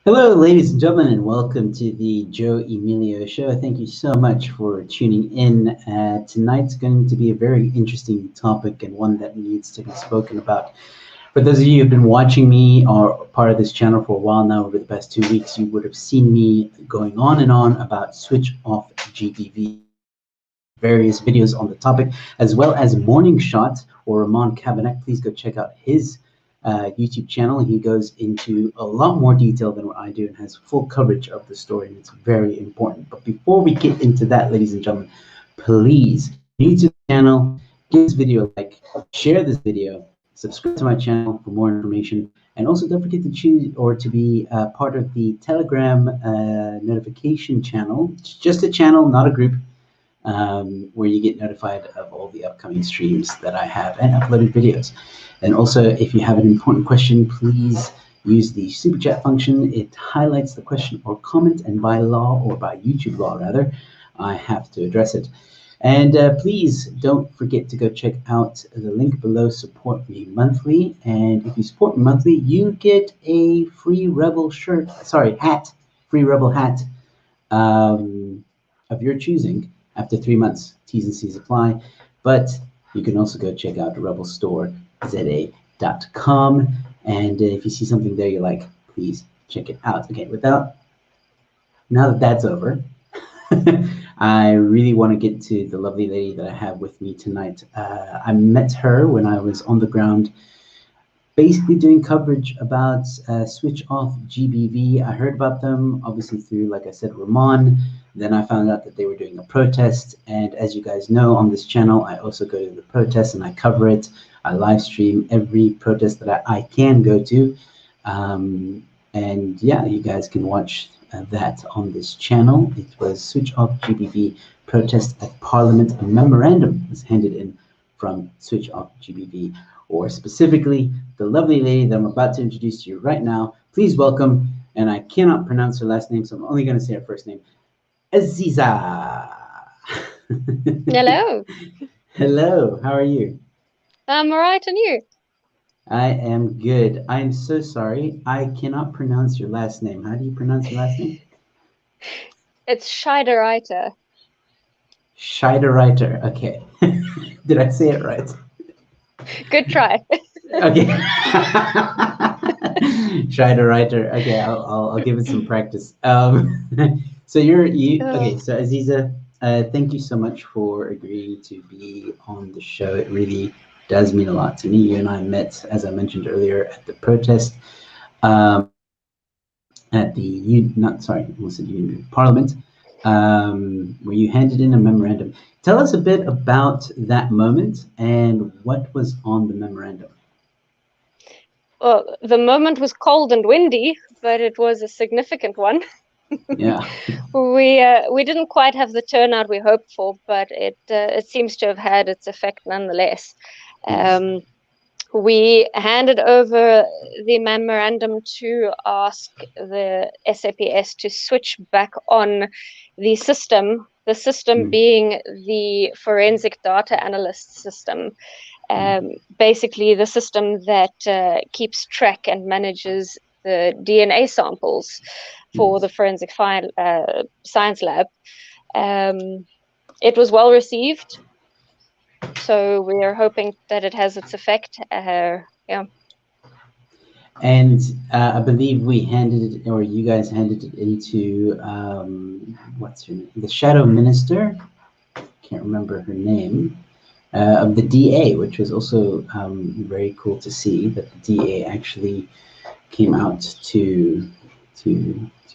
Hello, ladies and gentlemen, and welcome to the Joe Emilio Show. Thank you so much for tuning in. Tonight's going to be a very interesting topic and one that needs to be spoken about. For those of you who've been watching me or part of this channel for a while now, over the past 2 weeks, you would have seen me going on and on about switch off GBV. Various videos on the topic, as well as Morning Shot or Ramon Cabinet. Please go check out his YouTube channel. He goes into a lot more detail than what I do and has full coverage of the story, and it's very important. But before we get into that, ladies and gentlemen, please, new to the channel, give this video a like, share this video, subscribe to my channel for more information, and also don't forget to choose or to be part of the Telegram notification channel. It's just a channel, not a group, where you get notified of all the upcoming streams that I have and uploaded videos. And also, if you have an important question, please use the super chat function. It highlights the question or comment, and by law, or by YouTube law rather, I have to address it. And please don't forget to go check out the link below, support me monthly. And if you support me monthly, you get a free Rebel shirt, sorry, hat, free Rebel hat of your choosing after 3 months. T's and C's apply. But you can also go check out rebelstoreza.com. And if you see something there you like, please check it out. Okay, now that that's over, I really want to get to the lovely lady that I have with me tonight. I met her when I was on the ground, basically doing coverage about switch off GBV. I heard about them, obviously, through, like I said, Ramon. Then I found out that they were doing a protest. And as you guys know, on this channel, I also go to the protest and I cover it. I live stream every protest that I can go to. And yeah, you guys can watch that on this channel. It was Switch Off GBV protest at Parliament. A memorandum was handed in from Switch Off GBV, or specifically the lovely lady that I'm about to introduce to you right now. Please welcome, and I cannot pronounce her last name, so I'm only going to say her first name, Aziza. Hello. Hello, how are you? I'm all right, and you? I am good. I'm so sorry. I cannot pronounce your last name. How do you pronounce your last name? It's Scheidereiter. Scheidereiter. Okay. Did I say it right? Good try. Okay. Scheidereiter. Okay, I'll give it some practice. So okay. So Aziza, thank you so much for agreeing to be on the show. It really does mean a lot to me. You and I met, as I mentioned earlier, at the protest, at the Parliament, where you handed in a memorandum. Tell us a bit about that moment and what was on the memorandum. Well, the moment was cold and windy, but it was a significant one. Yeah. We didn't quite have the turnout we hoped for, but it seems to have had its effect nonetheless. Yes. We handed over the memorandum to ask the SAPS to switch back on the system being the forensic data analyst system. Basically, the system that keeps track and manages the DNA samples for the forensic science lab. It was well received, so we are hoping that it has its effect. Yeah. And I believe we handed it, or you guys handed it into what's her name? The Shadow Minister. Can't remember her name. Of the DA, which was also very cool to see that the DA actually came out to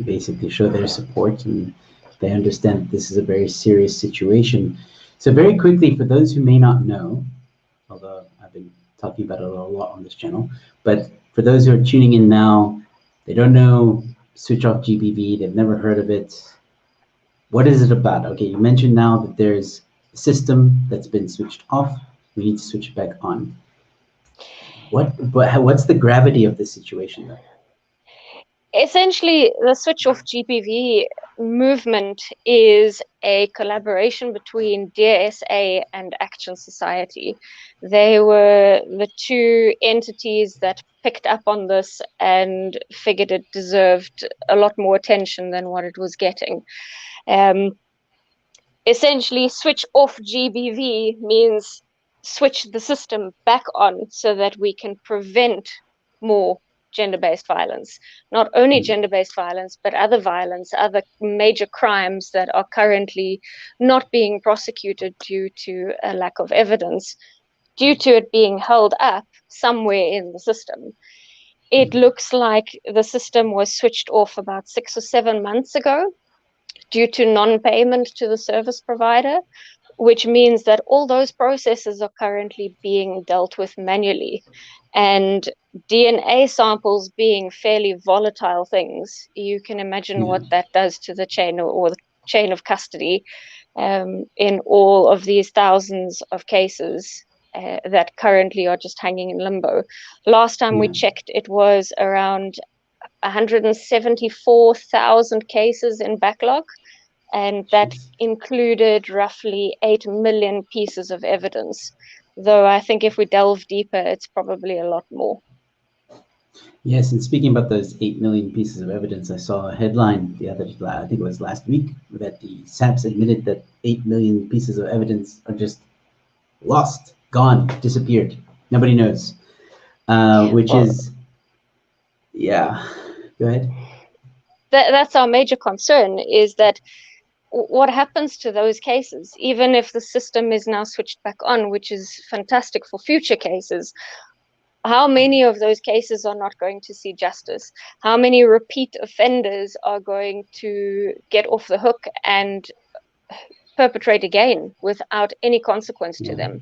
basically show their support, and they understand that this is a very serious situation. So very quickly, for those who may not know, although I've been talking about it a lot on this channel, but for those who are tuning in now, they don't know Switch Off GBV, they've never heard of it. What is it about? Okay, you mentioned now that there's a system that's been switched off. We need to switch it back on. What's the gravity of the situation though? Essentially, the Switch Off GBV movement is a collaboration between DSA and Action Society. They were the two entities that picked up on this and figured it deserved a lot more attention than what it was getting. Essentially, switch off GBV means switch the system back on so that we can prevent more gender-based violence. Not only gender-based violence, but other violence, other major crimes that are currently not being prosecuted due to a lack of evidence, due to it being held up somewhere in the system. It looks like the system was switched off about 6 or 7 months ago due to non-payment to the service provider, which means that all those processes are currently being dealt with manually. And DNA samples being fairly volatile things, you can imagine what that does to the chain or the chain of custody in all of these thousands of cases that currently are just hanging in limbo. Last time we checked, it was around 174,000 cases in backlog, and that included roughly 8 million pieces of evidence. Though I think if we delve deeper, it's probably a lot more. Yes, and speaking about those 8 million pieces of evidence, I saw a headline I think it was last week, that the SAPS admitted that 8 million pieces of evidence are just lost, gone, disappeared. Nobody knows, which is, yeah, go ahead. That's our major concern, is that what happens to those cases, even if the system is now switched back on, which is fantastic for future cases. How many of those cases are not going to see justice? How many repeat offenders are going to get off the hook and perpetrate again without any consequence to them?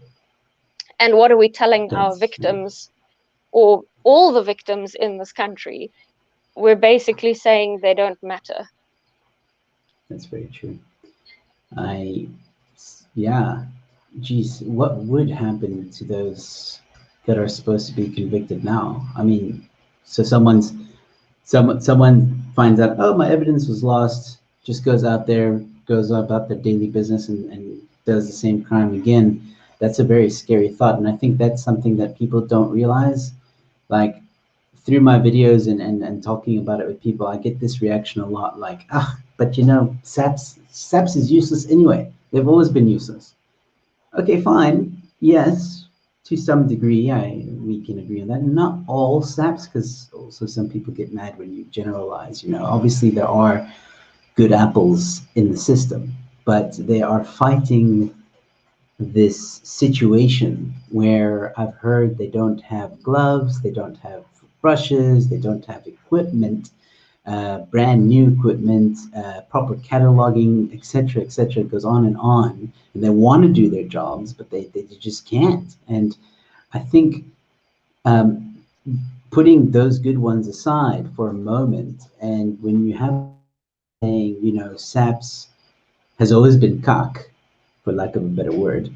And what are we telling our victims, or all the victims in this country? We're basically saying they don't matter. That's very true. Geez, what would happen to those that are supposed to be convicted now? I mean, so someone finds out, oh, my evidence was lost, just goes out there, goes about their daily business and does the same crime again. That's a very scary thought. And I think that's something that people don't realize. Like, through my videos and talking about it with people, I get this reaction a lot, like, but you know, SAPS is useless anyway. They've always been useless. Okay, fine. Yes, to some degree, we can agree on that. Not all SAPs, because also some people get mad when you generalize. You know, obviously there are good apples in the system, but they are fighting this situation where I've heard they don't have gloves, they don't have brushes, they don't have equipment, brand new equipment, proper cataloging, etc., etc. It goes on, and they want to do their jobs, but they just can't. And I think putting those good ones aside for a moment, and when you have saying, you know, SAPS has always been cock, for lack of a better word,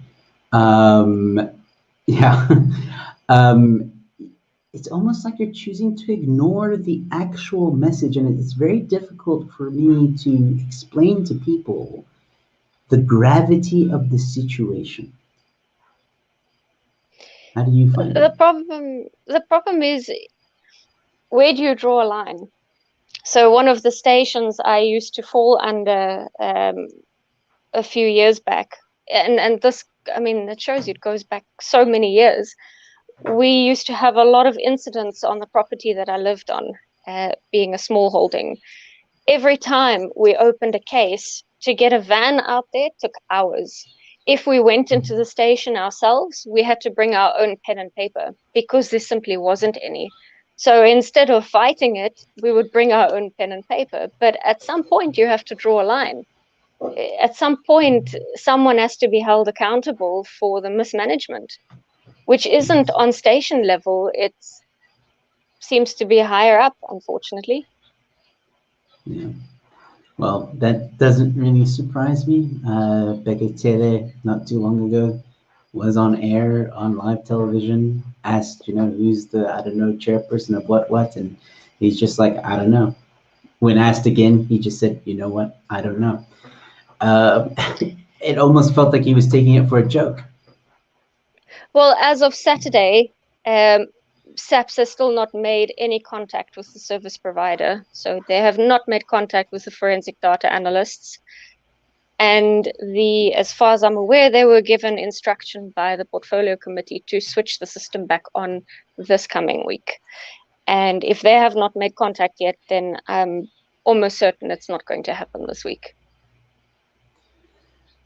it's almost like you're choosing to ignore the actual message, and it's very difficult for me to explain to people the gravity of the situation. How do you find it? The problem is, where do you draw a line? So one of the stations I used to fall under a few years back, and this, I mean, it shows you it goes back so many years. We used to have a lot of incidents on the property that I lived on, being a small holding. Every time we opened a case, to get a van out there took hours. If we went into the station ourselves, we had to bring our own pen and paper because there simply wasn't any. So instead of fighting it, we would bring our own pen and paper. But at some point, you have to draw a line. At some point, someone has to be held accountable for the mismanagement, which isn't on station level. It seems to be higher up, unfortunately. Yeah. Well, that doesn't really surprise me. Bekele, not too long ago, was on air on live television, asked, you know, who's the, I don't know, chairperson of what, and he's just like, I don't know. When asked again, he just said, "You know what? I don't know." Uh, it almost felt like he was taking it for a joke. Well, as of Saturday, SAPS has still not made any contact with the service provider. So they have not made contact with the forensic data analysts. And as far as I'm aware, they were given instruction by the portfolio committee to switch the system back on this coming week. And if they have not made contact yet, then I'm almost certain it's not going to happen this week.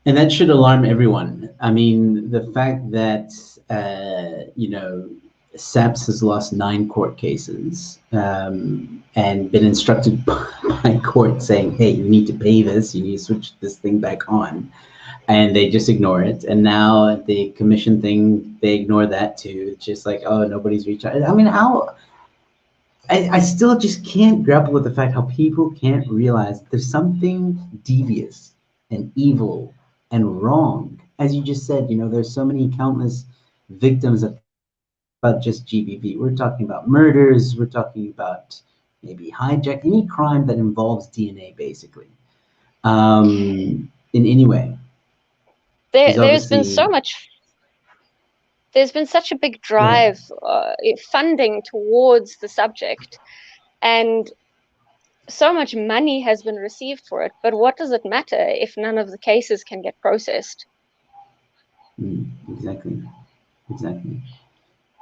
And that should alarm everyone. I mean, the fact that, SAPS has lost 9 court cases and been instructed by court saying, hey, you need to pay this, you need to switch this thing back on. And they just ignore it. And now the commission thing, they ignore that too. It's just like, oh, nobody's reached out. I mean, how? I still just can't grapple with the fact how people can't realize there's something devious and evil and wrong. As you just said, there's so many countless victims of about just GBV. We're talking about murders. We're talking about maybe hijack, any crime that involves DNA, basically, in any way. There's been such a big drive, funding towards the subject, and so much money has been received for it. But what does it matter if none of the cases can get processed? Exactly.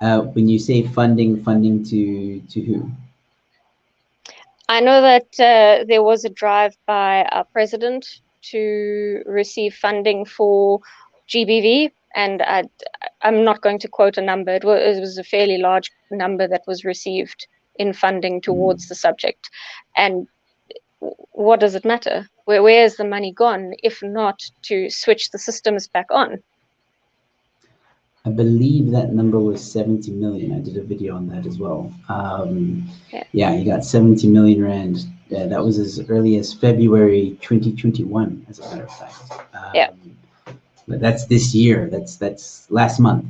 When you say funding to who? I know that there was a drive by our president to receive funding for GBV, and I'm not going to quote a number. It was a fairly large number that was received in funding towards the subject. And what does it matter? Where is the money gone, if not to switch the systems back on? I believe that number was 70 million. I did a video on that as well. Yeah, you got 70 million rand. That was as early as February 2021, as a matter of fact. Yeah. But that's this year. That's last month,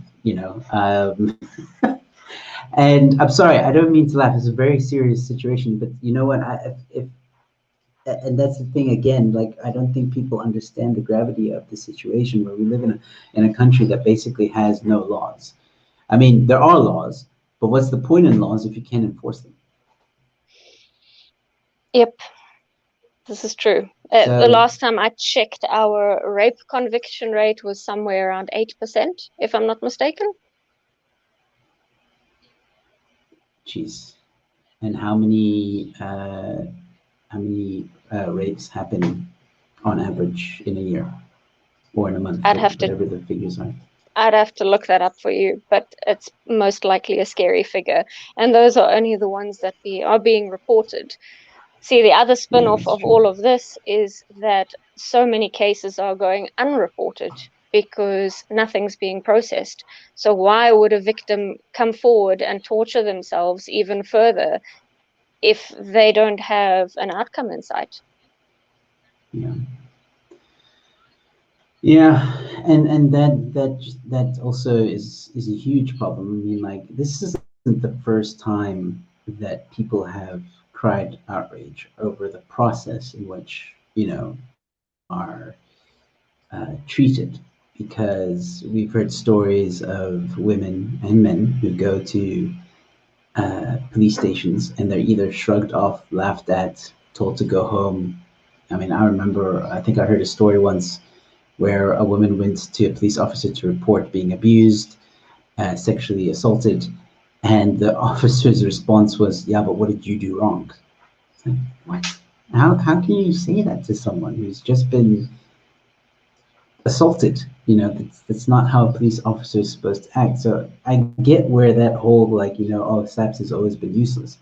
and I'm sorry, I don't mean to laugh. It's a very serious situation, but you know what? And that's the thing again, like, I don't think people understand the gravity of the situation where we live in a country that basically has no laws. I mean, there are laws, but what's the point in laws if you can't enforce them? Yep, this is true. The last time I checked, our rape conviction rate was somewhere around 8%, if I'm not mistaken. Jeez. And how many rapes happen on average in a year or in a month, whatever the figures are? I'd have to look that up for you, but it's most likely a scary figure. And those are only the ones that are being reported. See, the other spin-off of all of this is that so many cases are going unreported because nothing's being processed. So why would a victim come forward and torture themselves even further if they don't have an outcome in sight? Yeah, and that also is a huge problem. I mean, like, this isn't the first time that people have cried outrage over the process in which are treated, because we've heard stories of women and men who go to police stations and they're either shrugged off, laughed at, told to go home. I mean, I think I heard a story once where a woman went to a police officer to report being abused, sexually assaulted, and the officer's response was, yeah, but what did you do wrong? It's like, what? How can you say that to someone who's just been assaulted? That's not how a police officer is supposed to act. So I get where that whole, oh, SAPS has always been useless.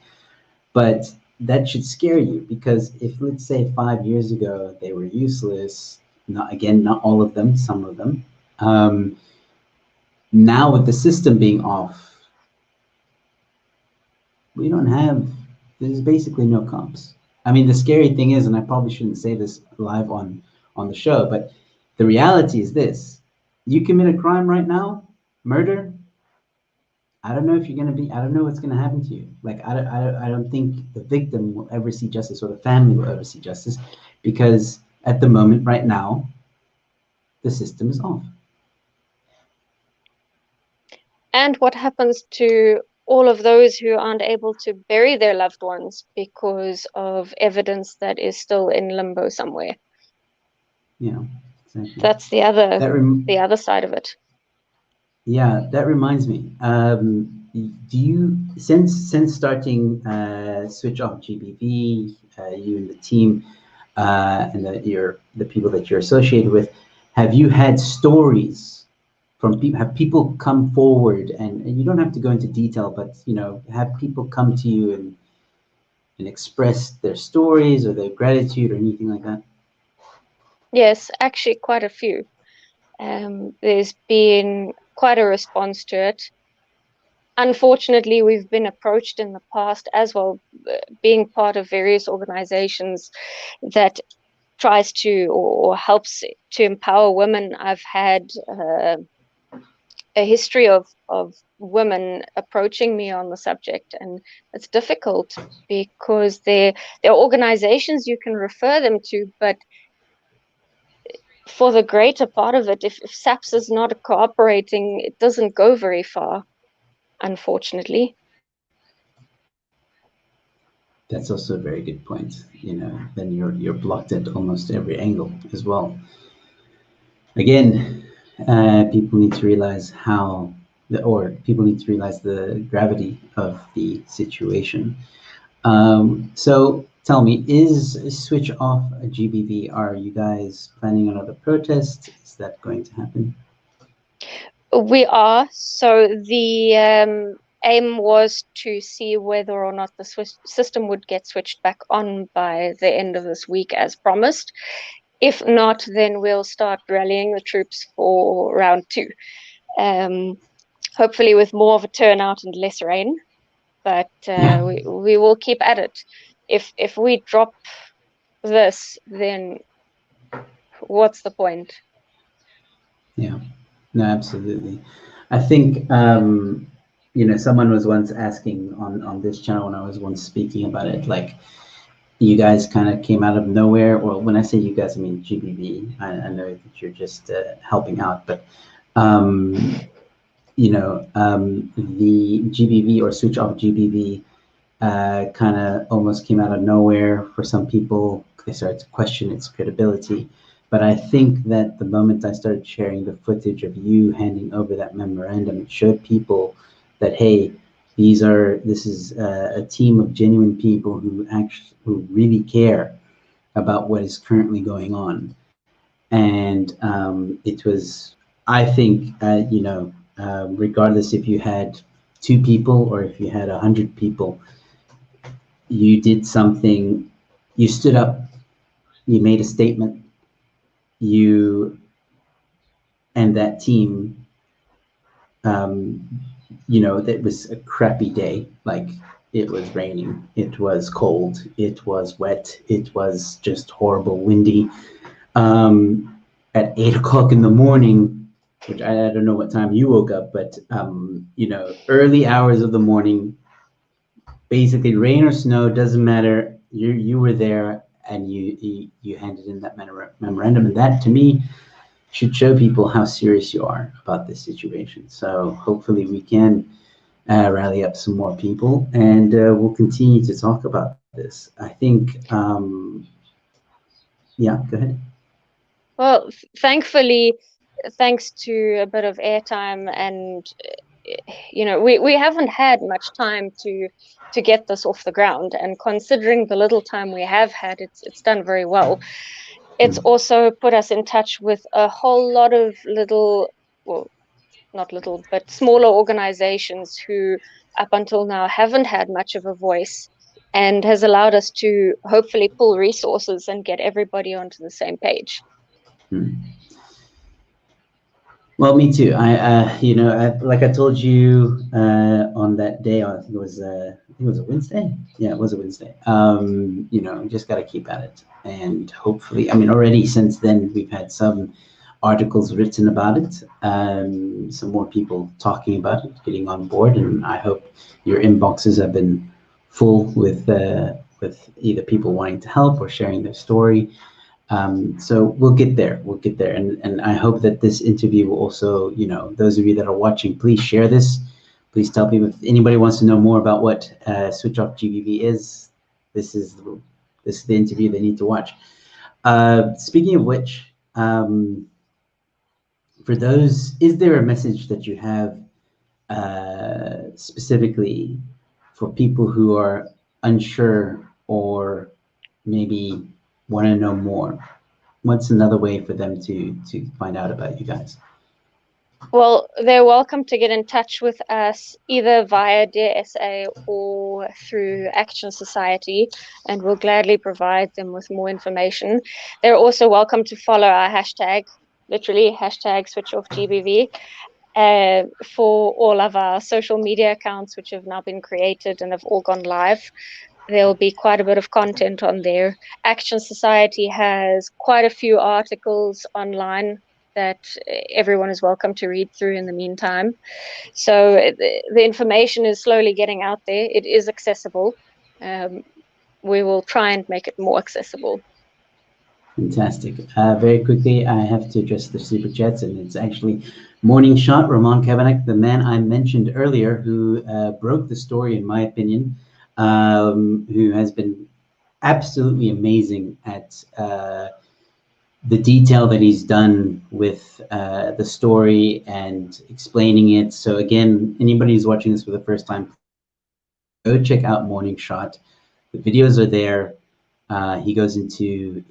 But that should scare you, because if, let's say, 5 years ago they were useless, not all of them, some of them. Now with the system being off, there's basically no comps. I mean, the scary thing is, and I probably shouldn't say this live on the show, but the reality is this: you commit a crime right now, murder, I don't know if you're going to be, I don't know what's going to happen to you. Like, I don't think the victim will ever see justice or the family will ever see justice because at the moment, right now, the system is off. And what happens to all of those who aren't able to bury their loved ones because of evidence that is still in limbo somewhere? Yeah, exactly. That's the other side of it. Yeah, that reminds me. Do you since starting Switch Off GBV, you and the team, and the people that you're associated with, have you had stories from people? Have people come forward, and you don't have to go into detail, but have people come to you and express their stories or their gratitude or anything like that? Yes, actually, quite a few. There's been quite a response to it. Unfortunately, we've been approached in the past as well, being part of various organizations that tries to or helps to empower women. I've had a history of women approaching me on the subject, and it's difficult because there are organizations you can refer them to, but for the greater part of it, if SAPS is not cooperating, it doesn't go very far, unfortunately. That's also a very good point. Then you're blocked at almost every angle as well. Again, people need to realize people need to realize the gravity of the situation. So tell me, is Switch Off a GBV? Are you guys planning another protest? Is that going to happen? We are. So the aim was to see whether or not the system would get switched back on by the end of this week, as promised. If not, then we'll start rallying the troops for round two. Hopefully with more of a turnout and less rain, but Yeah. we will keep at it. If we drop this, then what's the point? Yeah. No, absolutely. I think someone was once asking on this channel when I was once speaking about it, like you guys kind of came out of nowhere. Well, when I say you guys, I mean GBV. I know that you're just helping out, but um, the GBV or Switch Off GBV kind of almost came out of nowhere for some people. They started to question its credibility. But I think that the moment I started sharing the footage of you handing over that memorandum, it showed people that, hey, this is a team of genuine people who really care about what is currently going on. And it was, I think, regardless if you had 2 people or if you had 100 people, you did something, you stood up, you made a statement, you and that team, that was a crappy day. Like, it was raining, it was cold, it was wet, it was just horrible, windy. At 8 o'clock in the morning, which I don't know what time you woke up, but early hours of the morning, basically rain or snow, doesn't matter. You were there and you handed in that memorandum, and that to me should show people how serious you are about this situation. So hopefully we can rally up some more people, and we'll continue to talk about this. I think, yeah, go ahead. Well, thankfully, thanks to a bit of airtime and we haven't had much time to get this off the ground, and considering the little time we have had, it's done very well. It's also put us in touch with a whole lot of little, well, not little, but smaller organizations who up until now haven't had much of a voice, and has allowed us to hopefully pull resources and get everybody onto the same page. Well, me too. Like I told you on that day, I think it was a Wednesday. Yeah, it was a Wednesday. You just got to keep at it, and hopefully, I mean, already since then we've had some articles written about it, some more people talking about it, getting on board, and I hope your inboxes have been full with either people wanting to help or sharing their story. So we'll get there. We'll get there, and I hope that this interview will also, you know, those of you that are watching, please share this. Please tell people, if anybody wants to know more about what Switch Off GBV is, this is the interview they need to watch. Speaking of which, for those, is there a message that you have specifically for people who are unsure or maybe want to know more? What's another way for them to find out about you guys? Well, they're welcome to get in touch with us either via DSA or through Action Society, and we'll gladly provide them with more information. They're also welcome to follow our hashtag, literally hashtag SwitchOffGBV, for all of our social media accounts, which have now been created and have all gone live. There'll be quite a bit of content on there. Action Society has quite a few articles online that everyone is welcome to read through in the meantime. So the information is slowly getting out there. It is accessible. We will try and make it more accessible. Fantastic. Very quickly, I have to address the super chats, and it's actually Morning Shot, Ramon Kavanagh, the man I mentioned earlier, who broke the story, in my opinion, who has been absolutely amazing at the detail that he's done with the story and explaining it. So again, anybody who's watching this for the first time, go check out Morning Shot. The videos are there. He goes into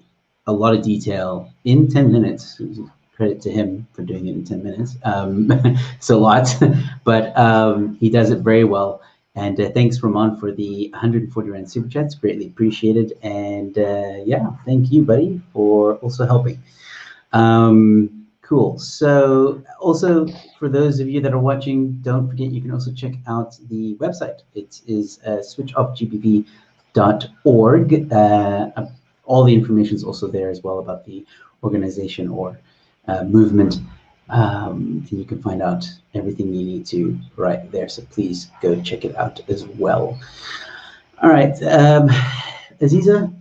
a lot of detail in 10 minutes. Credit to him for doing it in 10 minutes. It's a lot, but he does it very well. And thanks, Ramon, for the 140 Rand super chats. Greatly appreciated. And yeah, thank you, buddy, for also helping. Cool. So also, for those of you that are watching, don't forget, you can also check out the website. It is switchoffgbv.org. All the information is also there as well about the organization or movement. And you can find out everything you need to right there. So please go check it out as well. All right, Aziza,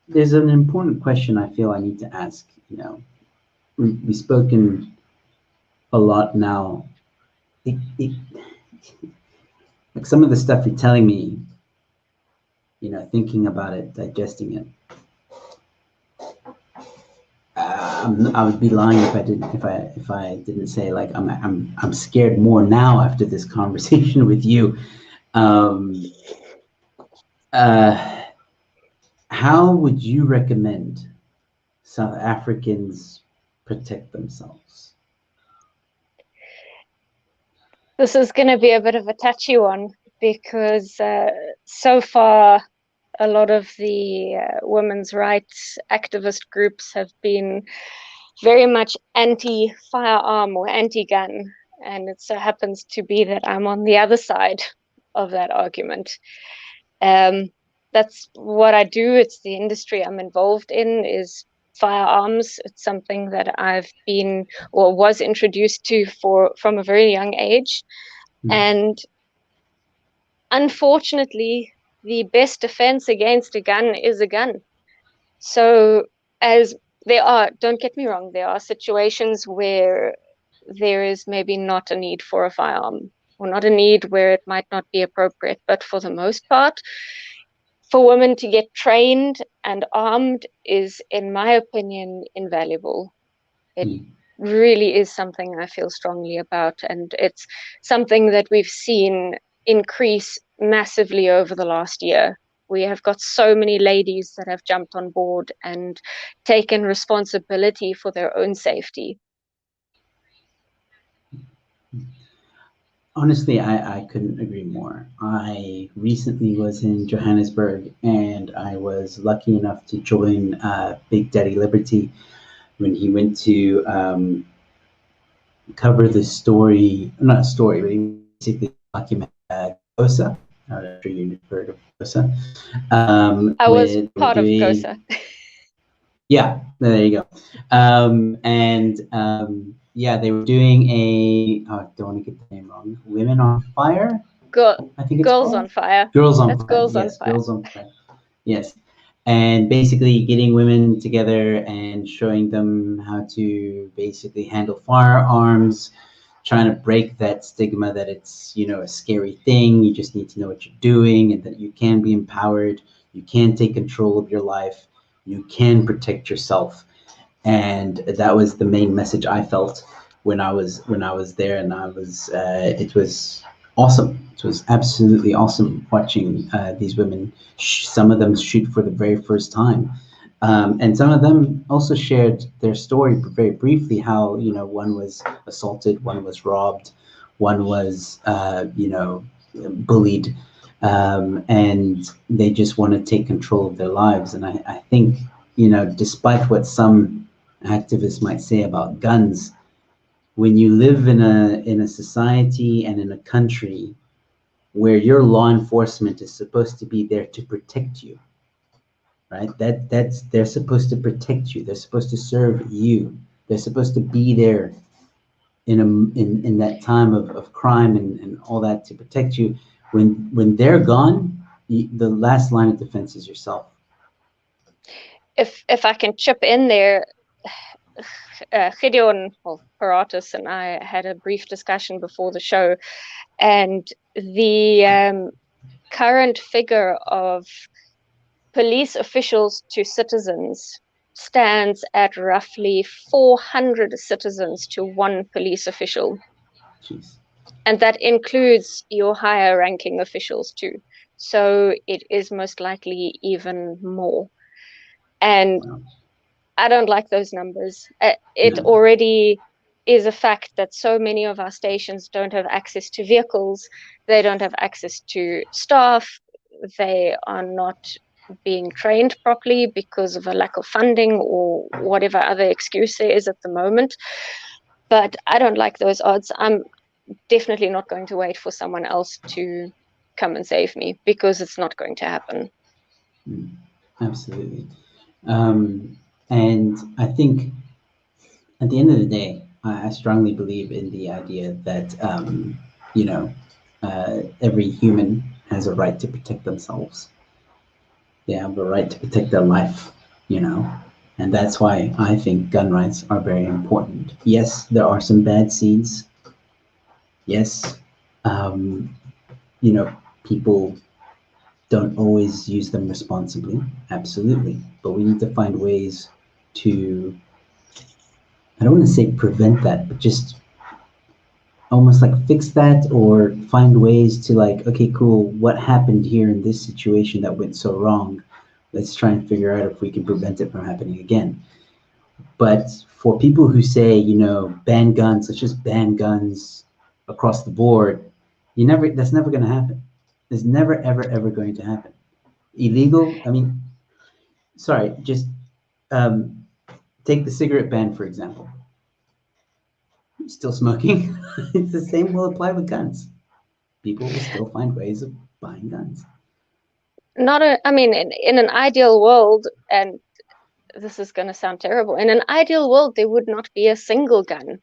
there's an important question I feel I need to ask. You know, we've spoken a lot now. Like some of the stuff you're telling me, you know, thinking about it, digesting it. I would be lying if I didn't say, like, I'm scared more now after this conversation with you. How would you recommend South Africans protect themselves? This is going to be a bit of a touchy one because so far a lot of the women's rights activist groups have been very much anti-firearm or anti-gun, and it so happens to be that I'm on the other side of that argument. That's what I do. It's the industry I'm involved in, is firearms. It's something that I've been or was introduced to from a very young age. And unfortunately, the best defense against a gun is a gun. So as there are, don't get me wrong, there are situations where there is maybe not a need for a firearm, or not a need where it might not be appropriate. But for the most part, for women to get trained and armed is, in my opinion, invaluable. It really is something I feel strongly about, and it's something that we've seen increase massively over the last year. We have got so many ladies that have jumped on board and taken responsibility for their own safety. Honestly, I couldn't agree more. I recently was in Johannesburg, and I was lucky enough to join Big Daddy Liberty when he went to cover the story, not a story, but he basically documented COSA. I'm not sure you've heard of COSA. I was part of COSA. Yeah, there you go. Yeah, they were doing a, oh, I don't want to get the name wrong. Women on Fire, Girl, I think it's Girls called. on Fire. Girls on That's Fire. Girls on Yes, Fire. Girls on Fire. Yes. And basically getting women together and showing them how to basically handle firearms, trying to break that stigma that it's, you know, a scary thing. You just need to know what you're doing and that you can be empowered. You can take control of your life. You can protect yourself. And that was the main message I felt when I was there, and I was it was awesome. It was absolutely awesome watching these women. Some of them shoot for the very first time, and some of them also shared their story very briefly. How, you know, one was assaulted, one was robbed, one was you know, bullied, and they just want to take control of their lives. And I think, you know, despite what some activists might say about guns, when you live in a society and in a country where your law enforcement is supposed to be there to protect you, right? That's they're supposed to protect you. They're supposed to serve you. They're supposed to be there in that time of crime and all that to protect you. When they're gone, the last line of defense is yourself. If I can chip in there, Gideon, well, Paratus and I had a brief discussion before the show, and the current figure of police officials to citizens stands at roughly 400 citizens to one police official. Jeez. And that includes your higher ranking officials too. So it is most likely even more. And Wow. I don't like those numbers. It No. already is a fact that so many of our stations don't have access to vehicles, they don't have access to staff, they are not being trained properly because of a lack of funding or whatever other excuse there is at the moment. But I don't like those odds. I'm definitely not going to wait for someone else to come and save me, because it's not going to happen. Absolutely. And I think at the end of the day, I strongly believe in the idea that, you know, every human has a right to protect themselves. They have a right to protect their life, you know, and that's why I think gun rights are very important. Yes, there are some bad seeds. Yes, um, you know, people don't always use them responsibly. Absolutely, but we need to find ways to, I don't want to say prevent that, but just almost like fix that or find ways to, like, okay, cool, what happened here in this situation that went so wrong? Let's try and figure out if we can prevent it from happening again. But for people who say, you know, ban guns, let's just ban guns across the board, that's never going to happen. It's never, ever, ever going to happen. Illegal, I mean, sorry, just um, take the cigarette ban, for example. Still smoking. It's the same will apply with guns. People will still find ways of buying guns. I mean, in an ideal world, and this is going to sound terrible, in an ideal world, there would not be a single gun.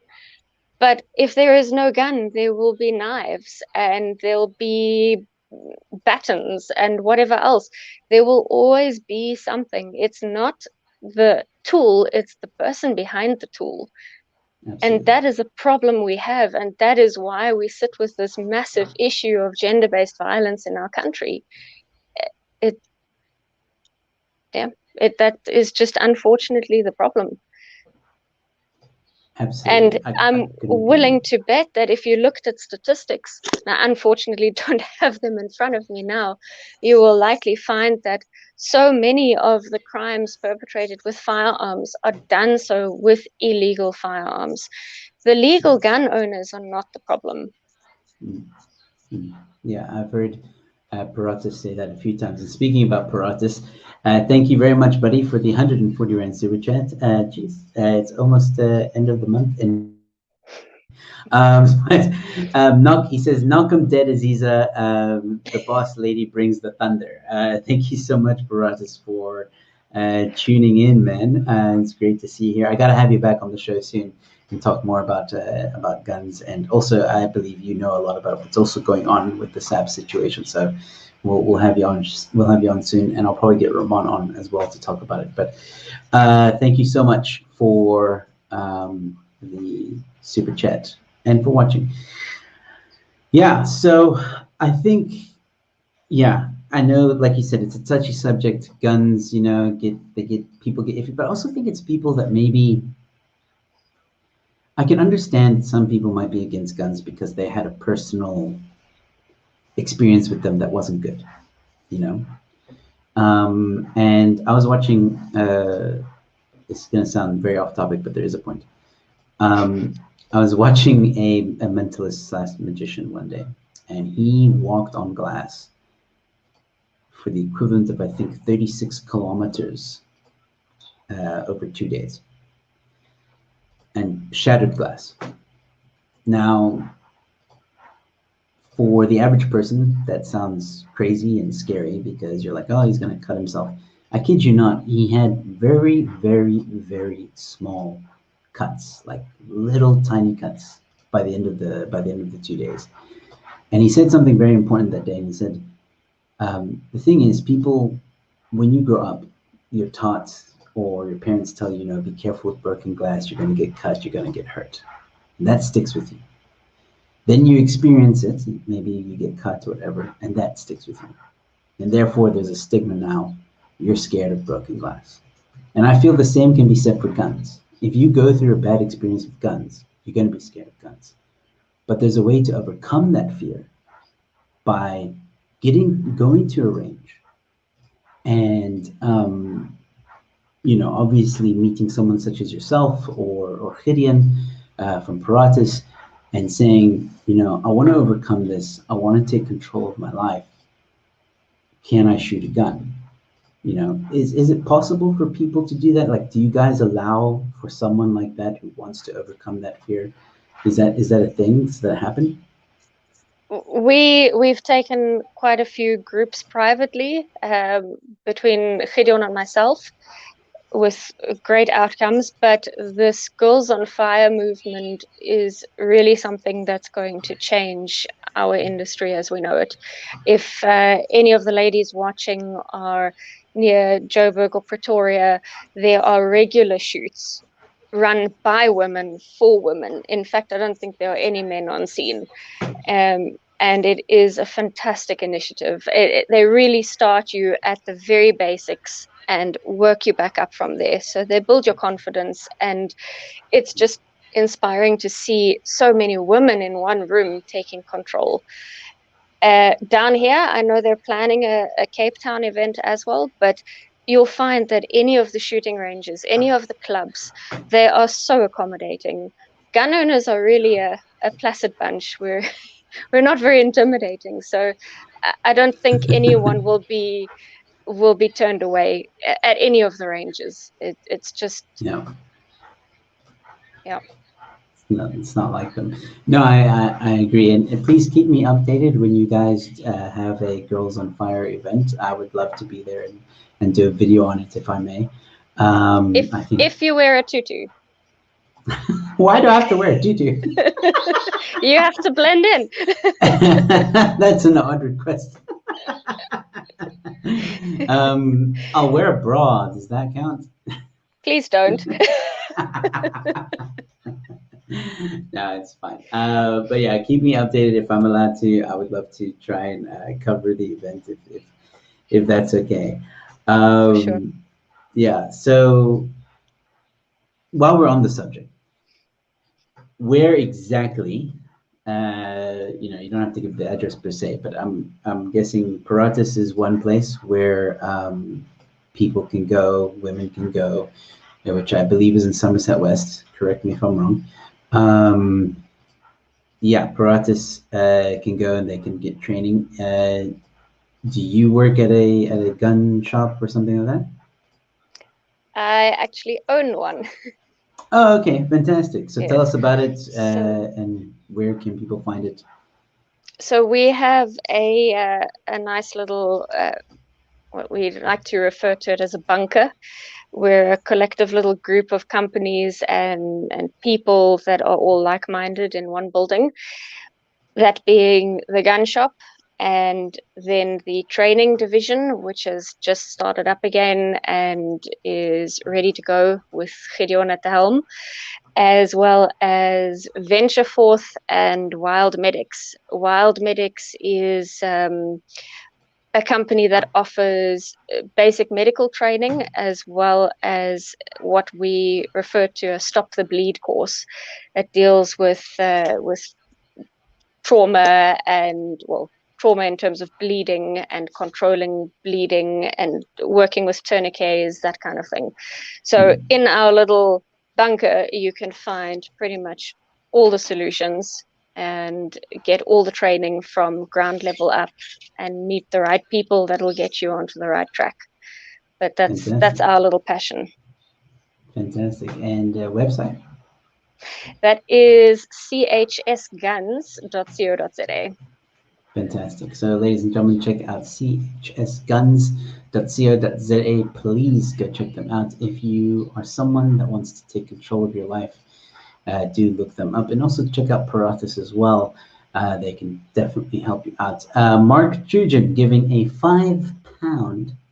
But if there is no gun, there will be knives and there'll be batons and whatever else. There will always be something. It's not the tool, it's the person behind the tool. And Absolutely. that is a problem we have. And that is why we sit with this massive issue of gender-based violence in our country. It, yeah, that is just unfortunately the problem. And Absolutely. I I'm couldn't agree more. willing to bet that if you looked at statistics, now unfortunately don't have them in front of me now, you will likely find that so many of the crimes perpetrated with firearms are done so with illegal firearms. The legal gun owners are not the problem. Mm, mm. Yeah, I've heard Paratus say that a few times. And speaking about Paratus, thank you very much, buddy, for the 140 Rand super chat. Geez, it's almost end of the month anyway. He says, knock 'em dead, Aziza. The boss lady brings the thunder. Thank you so much, Paratus, for tuning in, man. It's great to see you here. I got to have you back on the show soon and talk more about guns. And also, I believe you know a lot about what's also going on with the SAP situation. So we'll have you on. We'll have you on soon, and I'll probably get Ramon on as well to talk about it. But thank you so much for the super chat and for watching. Yeah, so I think, yeah, I know, like you said, it's a touchy subject. Guns, you know, people get iffy, but I also think it's people that maybe I can understand some people might be against guns because they had a personal experience with them that wasn't good, you know. And I was watching. It's going to sound very off topic, but there is a point. I was watching a mentalist / magician one day, and he walked on glass for the equivalent of, I think, 36 kilometers over 2 days, and shattered glass. Now, for the average person, that sounds crazy and scary because you're like, oh, he's going to cut himself. I kid you not, he had very, very, very small cuts, like little tiny cuts by the end of the 2 days. And he said something very important that day, and he said, the thing is, people, when you grow up, you're taught, or your parents tell you, you know, be careful with broken glass, you're going to get cut, you're going to get hurt. And that sticks with you. Then you experience it, maybe you get cut or whatever, and that sticks with you. And therefore, there's a stigma now. You're scared of broken glass. And I feel the same can be said for guns. If you go through a bad experience with guns, you're going to be scared of guns. But there's a way to overcome that fear by going to a range and, you know, obviously meeting someone such as yourself or Gideon from Paratus and saying, you know, I want to overcome this. I want to take control of my life. Can I shoot a gun? You know, is it possible for people to do that? Like, do you guys allow for someone like that who wants to overcome that fear? Is that a thing? Does that happen? We've taken quite a few groups privately between Gideon and myself with great outcomes, but this Girls on Fire movement is really something that's going to change our industry as we know it. If any of the ladies watching are near Joburg or Pretoria, there are regular shoots run by women for women. In fact, I don't think there are any men on scene. And it is a fantastic initiative. They really start you at the very basics and work you back up from there. So they build your confidence, and it's just inspiring to see so many women in one room taking control. Down here, I know they're planning a Cape Town event as well, but you'll find that any of the shooting ranges, any of the clubs, they are so accommodating. Gun owners are really a placid bunch. We're not very intimidating, so I don't think anyone will be turned away at any of the ranges. It's just Yeah. Yeah. No, it's not like them. No, I agree. And please keep me updated when you guys have a Girls on Fire event. I would love to be there and do a video on it if I may. I think. If you wear a tutu. Why do I have to wear a tutu? You have to blend in. That's an odd request. I'll wear a bra. Does that count? Please don't. No, it's fine. But yeah, keep me updated if I'm allowed to. I would love to try and cover the event if that's okay. Sure. Yeah. So while we're on the subject, where exactly? You know, you don't have to give the address per se, but I'm guessing Paratus is one place where people can go, women can go, which I believe is in Somerset West. Correct me if I'm wrong. Yeah, Paratus can go and they can get training. Do you work at a gun shop or something like that? I actually own one. Oh, okay, fantastic. So Yes. tell us about it and where can people find it? So we have a nice little what we like to refer to it as a bunker. We're a collective little group of companies and people that are all like-minded in one building, that being the gun shop, and then the training division, which has just started up again and is ready to go with Gideon at the helm, as well as Venture Forth and Wild Medics. Wild Medics is a company that offers basic medical training, as well as what we refer to as Stop the Bleed course. It deals with trauma and, well, trauma in terms of bleeding and controlling bleeding and working with tourniquets, that kind of thing. So in our little bunker, you can find pretty much all the solutions and get all the training from ground level up and meet the right people that will get you onto the right track. But that's our little passion. Fantastic. And website? That is chsguns.co.za. Fantastic. So, ladies and gentlemen, check out chsguns.co.za. Please go check them out. If you are someone that wants to take control of your life, do look them up. And also check out Paratus as well. They can definitely help you out. Mark Trujan giving a £5,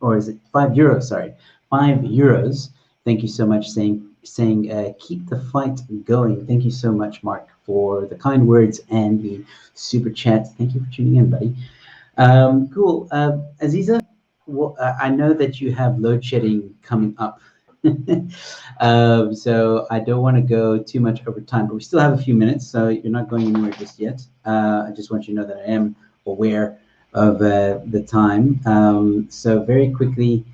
or is it €5? Sorry, €5. Thank you so much, saying keep the fight going. Thank you so much, Mark, for the kind words and the super chat. Thank you for tuning in, buddy. Cool. Aziza, well, I know that you have load shedding coming up. So I don't want to go too much over time, but we still have a few minutes, so you're not going anywhere just yet. I just want you to know that I am aware of the time. So very quickly,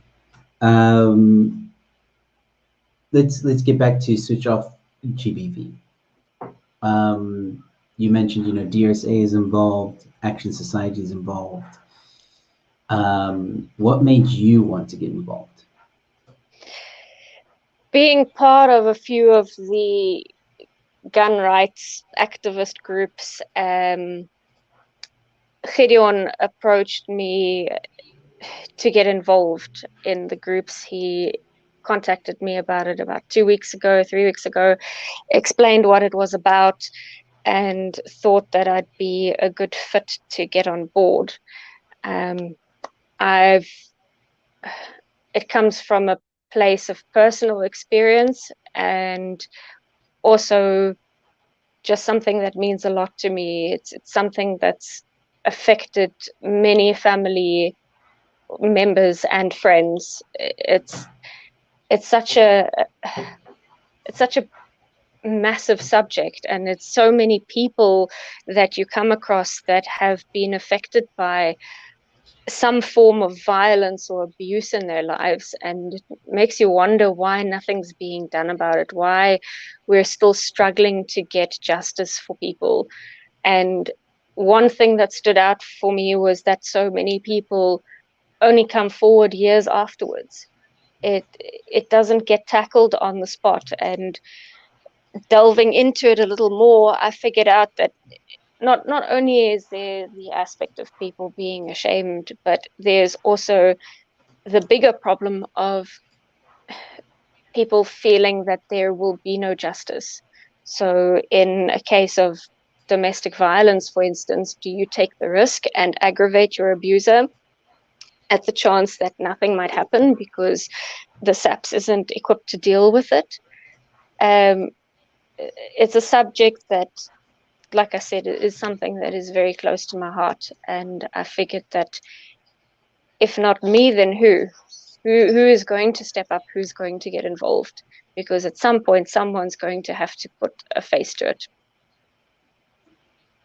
let's get back to switch off GBV. You mentioned, DRSA is involved, Action Society is involved. What made you want to get involved? Being part of a few of the gun rights activist groups, Gideon approached me to get involved in the groups. He contacted me about it about 3 weeks ago, explained what it was about, and thought that I'd be a good fit to get on board. It comes from a place of personal experience and also just something that means a lot to me. It's something that's affected many family members and friends. It's such a massive subject, and it's so many people that you come across that have been affected by some form of violence or abuse in their lives, and it makes you wonder why nothing's being done about it, why we're still struggling to get justice for people. And one thing that stood out for me was that so many people only come forward years afterwards. It doesn't get tackled on the spot. And delving into it a little more, I figured out that not only is there the aspect of people being ashamed, but there's also the bigger problem of people feeling that there will be no justice. So in a case of domestic violence, for instance, do you take the risk and aggravate your abuser at the chance that nothing might happen because the SAPS isn't equipped to deal with it? It's a subject that, like I said, it is something that is very close to my heart, and I figured that if not me, then who is going to step up, who's going to get involved, because at some point someone's going to have to put a face to it.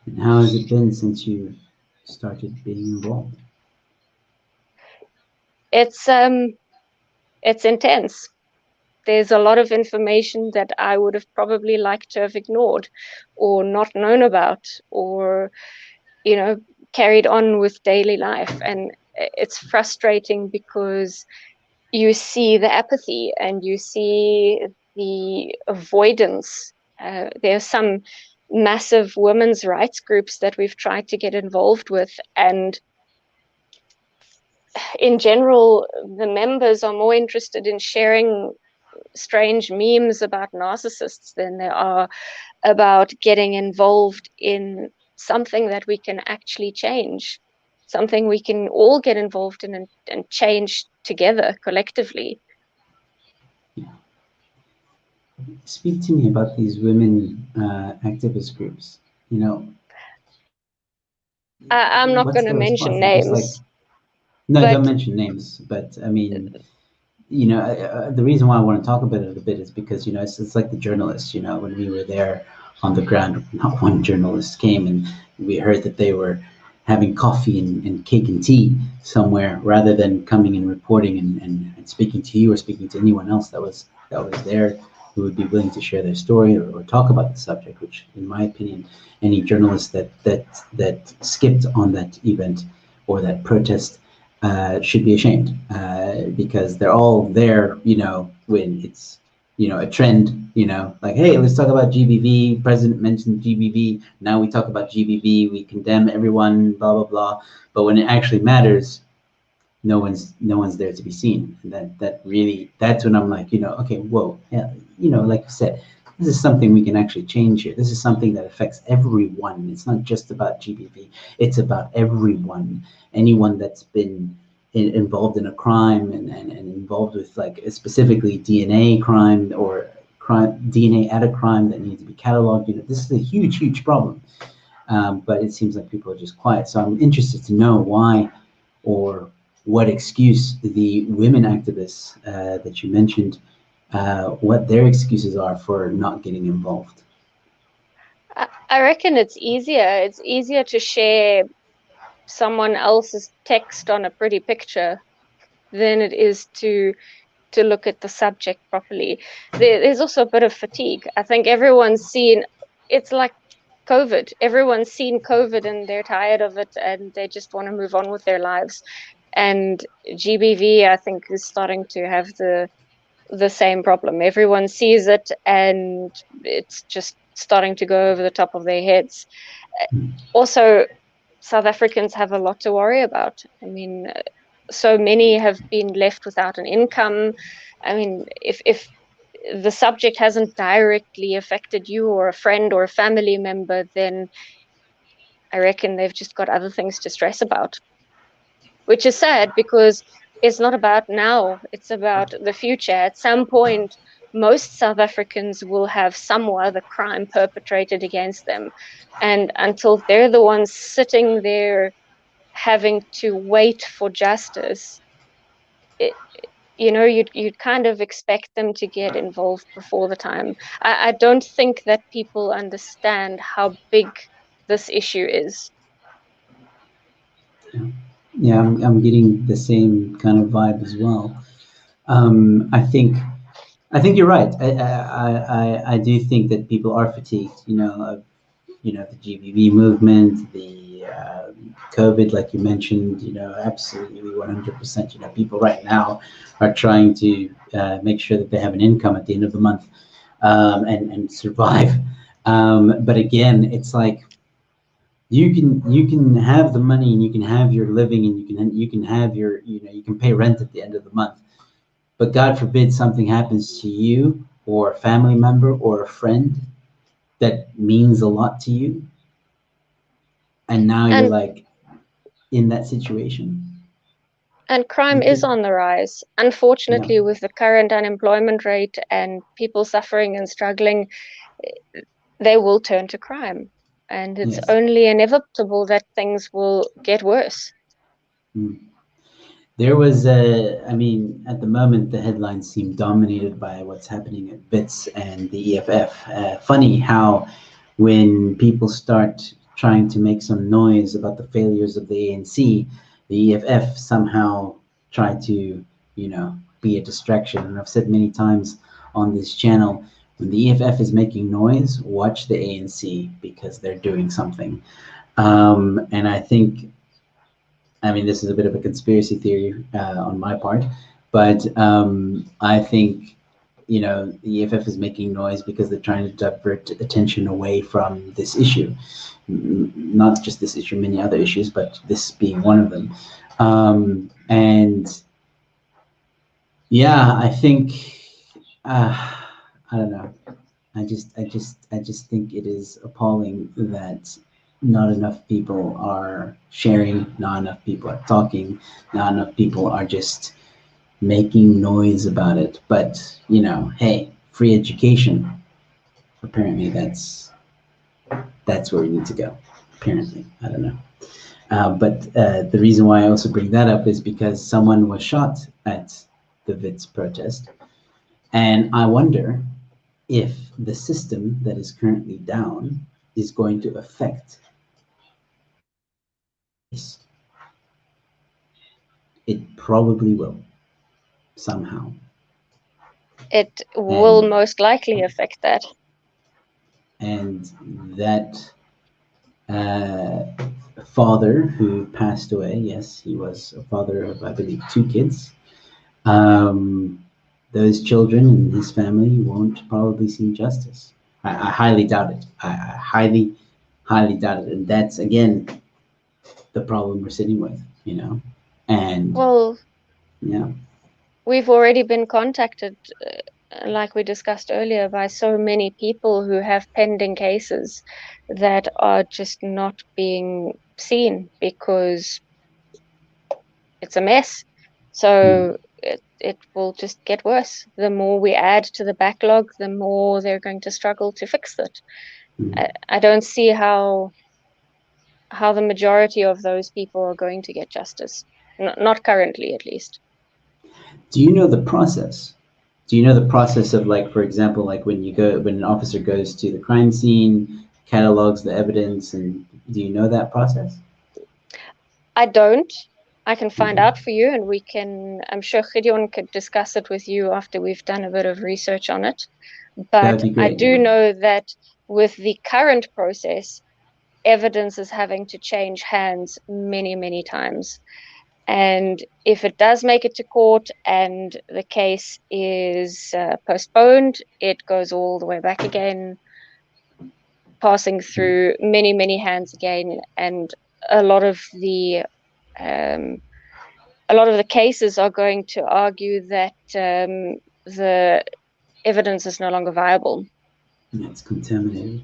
And how has it been since you started being involved? It's intense. There's a lot of information that I would have probably liked to have ignored or not known about, or carried on with daily life. And it's frustrating because you see the apathy and you see the avoidance. There are some massive women's rights groups that we've tried to get involved with, and in general, the members are more interested in sharing strange memes about narcissists than they are about getting involved in something that we can actually change, something we can all get involved in and change together collectively. Speak to me about these women activist groups. You know, I'm not what's going to the response? mention Because like, names, no, don't but mention names, but I mean, you know, the reason why I want to talk about it a bit is because, you know, it's like the journalists, you know, when we were there on the ground, not one journalist came and we heard that they were having coffee and cake and tea somewhere rather than coming and reporting and speaking to you or speaking to anyone else that was there who would be willing to share their story or talk about the subject, which in my opinion, any journalist that skipped on that event or that protest should be ashamed because they're all there, you know, when it's, you know, a trend, you know, like, hey, let's talk about GBV. President mentioned GBV. Now we talk about GBV. We condemn everyone, blah, blah, blah. But when it actually matters, no one's there to be seen. And that's when I'm like, you know, okay, whoa, yeah, you know, like you said, this is something we can actually change here. This is something that affects everyone. It's not just about GBV. It's about everyone. Anyone that's been involved in a crime and involved with like specifically DNA crime or DNA at a crime that needs to be cataloged. You know, this is a huge, huge problem. But it seems like people are just quiet. So I'm interested to know why or what excuse the women activists that you mentioned, what their excuses are for not getting involved. I reckon it's easier. It's easier to share someone else's text on a pretty picture than it is to look at the subject properly. There's also a bit of fatigue. I think everyone's seen, it's like COVID. Everyone's seen COVID and they're tired of it and they just want to move on with their lives. And GBV, I think, is starting to have the same problem. Everyone sees it and it's just starting to go over the top of their heads. Also, South Africans have a lot to worry about. I mean, so many have been left without an income. I mean, if the subject hasn't directly affected you or a friend or a family member, then I reckon they've just got other things to stress about, which is sad because it's not about now, it's about the future. At some point, most South Africans will have some other crime perpetrated against them. And until they're the ones sitting there having to wait for justice, it, you know, you'd kind of expect them to get involved before the time. I don't think that people understand how big this issue is. Yeah, I'm getting the same kind of vibe as well. I think you're right. I do think that people are fatigued. You know, the GBV movement, the COVID, like you mentioned. You know, absolutely 100%. You know, people right now are trying to make sure that they have an income at the end of the month and survive. But again, it's like you can have the money and you can have your living and you can have your, you know, you can pay rent at the end of the month, but God forbid something happens to you or a family member or a friend that means a lot to you, and now you're And like in that situation. And crime You is could, on the rise. yeah, Unfortunately, with the current unemployment rate and people suffering and struggling, they will turn to crime. And it's yes. only inevitable that things will get worse. Mm. There was I mean, at the moment, the headlines seem dominated by what's happening at BITS and the EFF. Funny how when people start trying to make some noise about the failures of the ANC, the EFF somehow try to, you know, be a distraction. And I've said many times on this channel, when the EFF is making noise, watch the ANC because they're doing something. And I think, I mean, this is a bit of a conspiracy theory on my part, but I think, you know, the EFF is making noise because they're trying to divert attention away from this issue. Not just this issue, many other issues, but this being one of them. And yeah, I think I don't know. I just think it is appalling that not enough people are sharing, not enough people are talking, not enough people are just making noise about it. But you know, hey, free education. Apparently, that's where we need to go. Apparently, I don't know. But the reason why I also bring that up is because someone was shot at the Wits protest, and I wonder if the system that is currently down is going to affect this. It probably will somehow. It will And most likely affect that. and that uh, father who passed away, yes, he was a father of, I believe, two kids. Um, those children and his family won't probably see justice. I highly doubt it. I highly, highly doubt it. And that's, again, the problem we're sitting with, you know? And Well, yeah. we've already been contacted, like we discussed earlier, by so many people who have pending cases that are just not being seen because it's a mess. Mm, So it will just get worse. The more we add to the backlog, the more they're going to struggle to fix it. mm. I don't see how the majority of those people are going to get justice. Not currently, at least. Do you know the process? Do you know the process of, like, for example, like when an officer goes to the crime scene, catalogs the evidence, and do you know that process? I don't. I can find Okay, out for you, and we can. I'm sure Gideon could discuss it with you after we've done a bit of research on it. that would But be I great. do Yeah. know that with the current process, evidence is having to change hands many, many times. And if it does make it to court and the case is postponed, it goes all the way back again, passing through many, many hands again. And a lot of the um, a lot of the cases are going to argue that the evidence is no longer viable. Yeah, it's contaminated.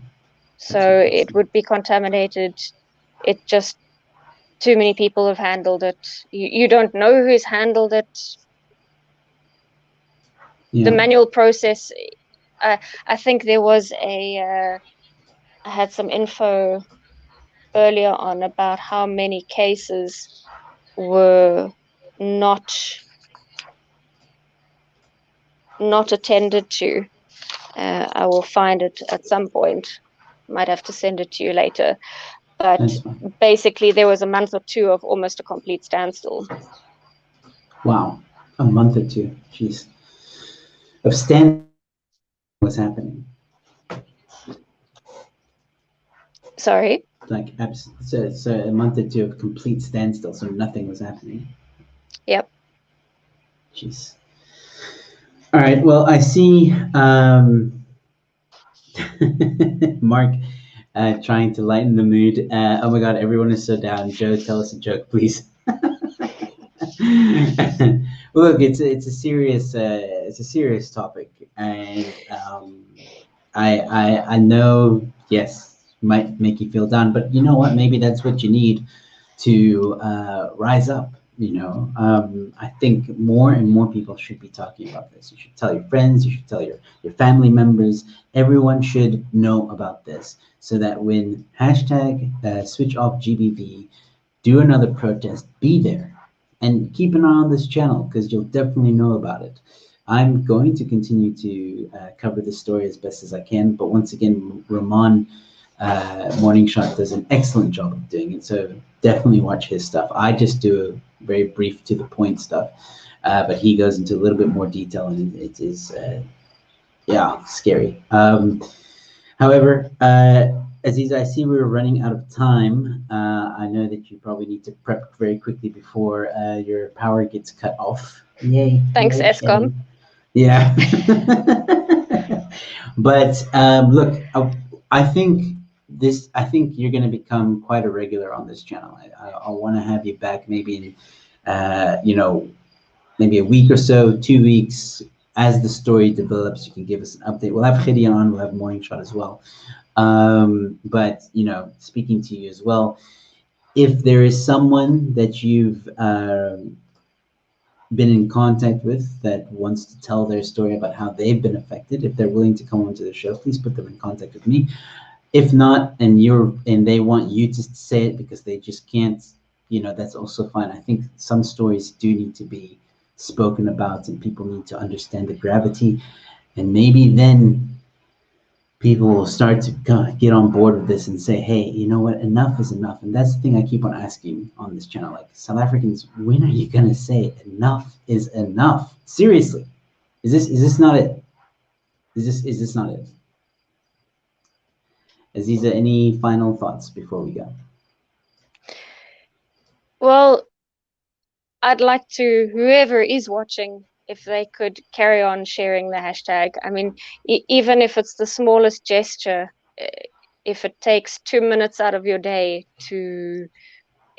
That's So what they say. it would be contaminated. It just too many people have handled it. You don't know who's handled it. The Yeah, manual process. I think there was I had some info earlier on about how many cases were not not attended to. I will find it at some point. Might have to send it to you later. But that's fine. basically, there was a month or two of almost a complete standstill. Wow, a month or two. Jeez, of stand was happening. Sorry. Like so a month or two of complete standstill, so nothing was happening. Yep. Jeez. All right. Well, I see Mark trying to lighten the mood. Oh my God, everyone is so down. Joe, tell us a joke, please. Look, it's a serious topic, and I know, yes, might make you feel down, but you know what? Maybe that's what you need to rise up. I think more and more people should be talking about this. You should tell your friends, you should tell your family members. Everyone should know about this so that when hashtag switch off GBV do another protest, be there and keep an eye on this channel because you'll definitely know about it. I'm going to continue to cover this story as best as I can, but once again, Ramon Morning Shot does an excellent job of doing it, so definitely watch his stuff. I just do a very brief to the point stuff, but he goes into a little bit more detail, and it is, yeah, scary. However, Aziza, I see we're running out of time. I know that you probably need to prep very quickly before your power gets cut off. Yay, Thanks, load ESCOM. shedding. Yeah. But look, I think I think you're going to become quite a regular on this channel. I want to have you back maybe in you know, maybe a week or so, 2 weeks, as the story develops, you can give us an update. We'll have Khidi on, we'll have Morning Shot as well. But, you know, speaking to you as well, if there is someone that you've been in contact with that wants to tell their story about how they've been affected, if they're willing to come onto the show, please put them in contact with me. If not, and they want you to say it because they just can't, you know, that's also fine. I think some stories do need to be spoken about, and people need to understand the gravity, and maybe then people will start to get on board with this and say, hey, you know what, enough is enough. And that's the thing I keep on asking on this channel, like, South Africans, when are you going to say enough is enough? Seriously, is this not it? Is this not it? Aziza, any final thoughts before we go? Well, I'd like to, whoever is watching, if they could carry on sharing the hashtag. I mean, even if it's the smallest gesture, if it takes 2 minutes out of your day to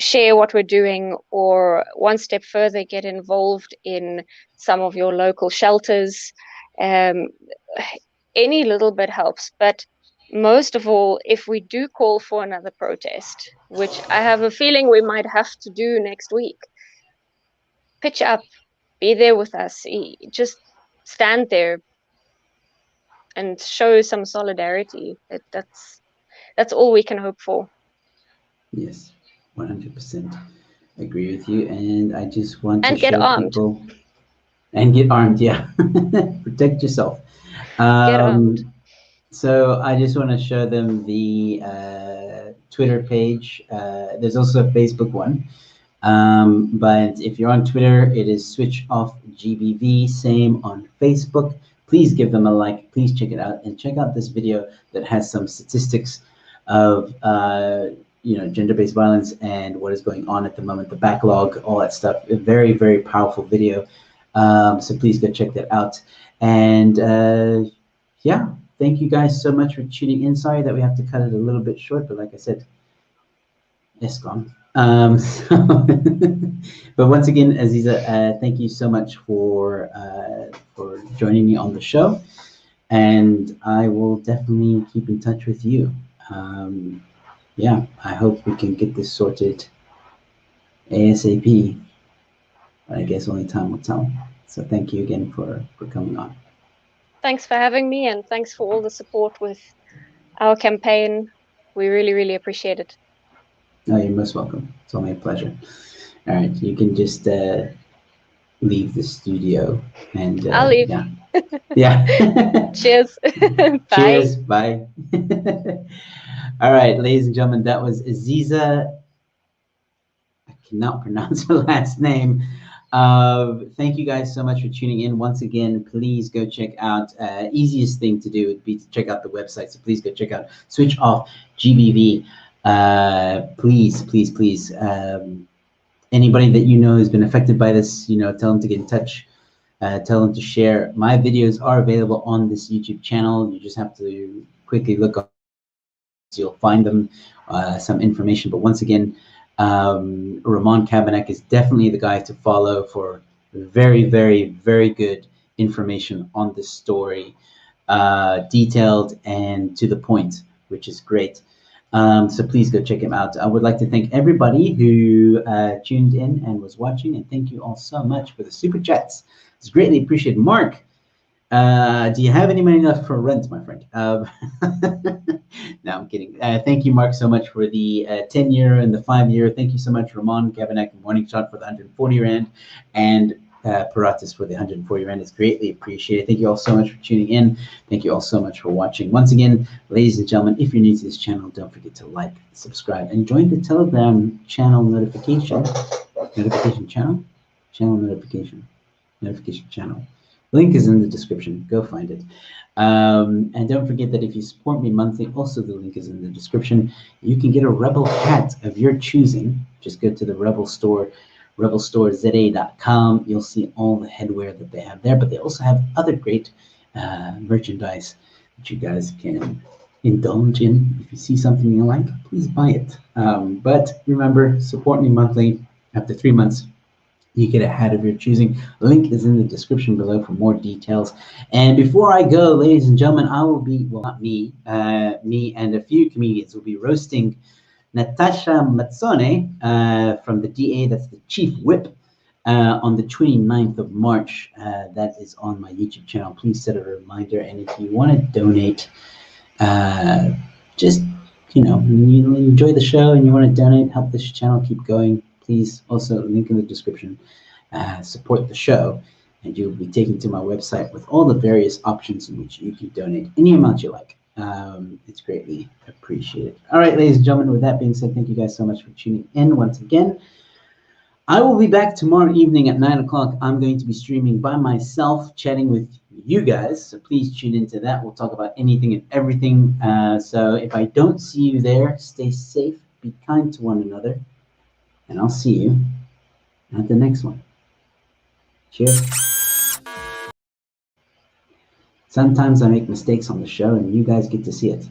share what we're doing, or one step further, get involved in some of your local shelters, any little bit helps. But most of all, if we do call for another protest, which I have a feeling we might have to do next week, pitch up, be there with us, just stand there and show some solidarity. That's all we can hope for. Yes, 100% agree with you. And I just want to And get show armed. people, and get armed, yeah. Protect yourself. Get armed. So I just want to show them the Twitter page. There's also a Facebook one. But if you're on Twitter, it is Switch Off GBV. Same on Facebook. Please give them a like. Please check it out, and check out this video that has some statistics of you know, gender-based violence and what is going on at the moment, the backlog, all that stuff. A very, very powerful video. So please go check that out. And yeah, thank you guys so much for tuning in. Sorry that we have to cut it a little bit short, but like I said, it's gone. But once again, Aziza, thank you so much for joining me on the show, and I will definitely keep in touch with you. Yeah, I hope we can get this sorted ASAP, but I guess only time will tell. So thank you again for coming on. Thanks for having me, and thanks for all the support with our campaign. We really, really appreciate it. Oh, you're most welcome. It's only a pleasure. All right, you can just leave the studio, and I'll leave. yeah. Yeah. Cheers. Bye. Cheers. Bye. All right, ladies and gentlemen, that was Aziza. I cannot pronounce her last name. Thank you guys so much for tuning in. Once again, please go check out, easiest thing to do would be to check out the website. So please go check out Switch Off GBV. Please, please, please. Anybody that you know has been affected by this, you know, tell them to get in touch. Tell them to share. My videos are available on this YouTube channel. You just have to quickly look up. You'll find them, some information. But once again, Ramon Kabanek is definitely the guy to follow for very, very, very good information on this story, detailed and to the point, which is great. So please go check him out. I would like to thank everybody who tuned in and was watching, and thank you all so much for the super chats. It's greatly appreciated. Mark, do you have any money left for rent, my friend? No, I'm kidding. Thank you, Mark, so much for the 10-year and the 5-year. Thank you so much, Ramon Kabanek and Morning Shot for the 140 Rand, and Paratus for the 140 Rand. It's greatly appreciated. Thank you all so much for tuning in. Thank you all so much for watching. Once again, ladies and gentlemen, if you're new to this channel, don't forget to like, subscribe, and join the Telegram channel notification channel Link is in the description. Go find it. And don't forget that if you support me monthly, also the link is in the description. You can get a Rebel hat of your choosing. Just go to the Rebel store, rebelstore.za.com. You'll see all the headwear that they have there, but they also have other great merchandise that you guys can indulge in. If you see something you like, please buy it. But remember, support me monthly. After 3 months, you get a hat of your choosing. Link is in the description below for more details. And before I go, ladies and gentlemen, I will be, well, not me, me and a few comedians will be roasting Natasha Mazzone from the DA, that's the Chief Whip, on the 29th of March. That is on my YouTube channel. Please set a reminder. And if you want to donate, just, you know, you enjoy the show and you want to donate, help this channel keep going, please also link in the description, support the show, and you'll be taken to my website with all the various options in which you can donate any amount you like. It's greatly appreciated. All right, ladies and gentlemen, with that being said, thank you guys so much for tuning in once again. I will be back tomorrow evening at 9 o'clock. I'm going to be streaming by myself, chatting with you guys. So please tune into that. We'll talk about anything and everything. So if I don't see you there, stay safe, be kind to one another, and I'll see you at the next one. Cheers. Sometimes I make mistakes on the show and you guys get to see it.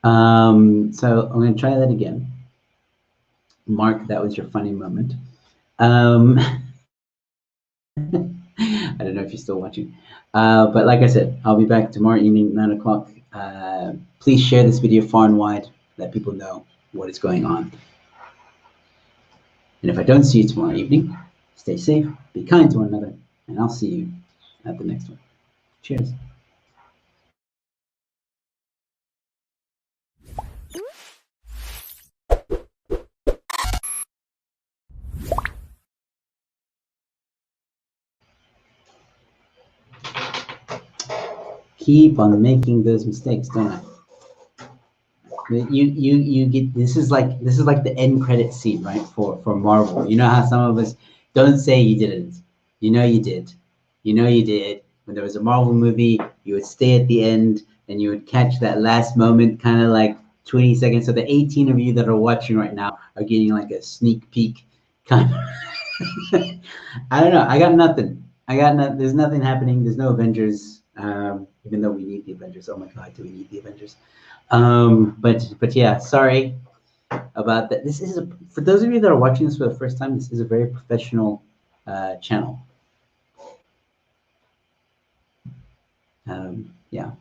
So I'm going to try that again. Mark, that was your funny moment. I don't know if you're still watching. But like I said, I'll be back tomorrow evening, 9 o'clock. Please share this video far and wide. Let people know what is going on. And if I don't see you tomorrow evening, stay safe, be kind to one another, and I'll see you at the next one. Cheers. Keep on making those mistakes, don't I? You get, this is like the end credit scene, right? For Marvel. You know how some of us don't say you didn't. You know you did. You know you did. When there was a Marvel movie, you would stay at the end and you would catch that last moment, kind of like 20 seconds. So the 18 of you that are watching right now are getting like a sneak peek kind of. I don't know. I got nothing. There's nothing happening. There's no Avengers. Even though we need the Avengers. Oh my God, do we need the Avengers? But yeah, sorry about that. This is for those of you that are watching this for the first time, this is a very professional channel. Yeah.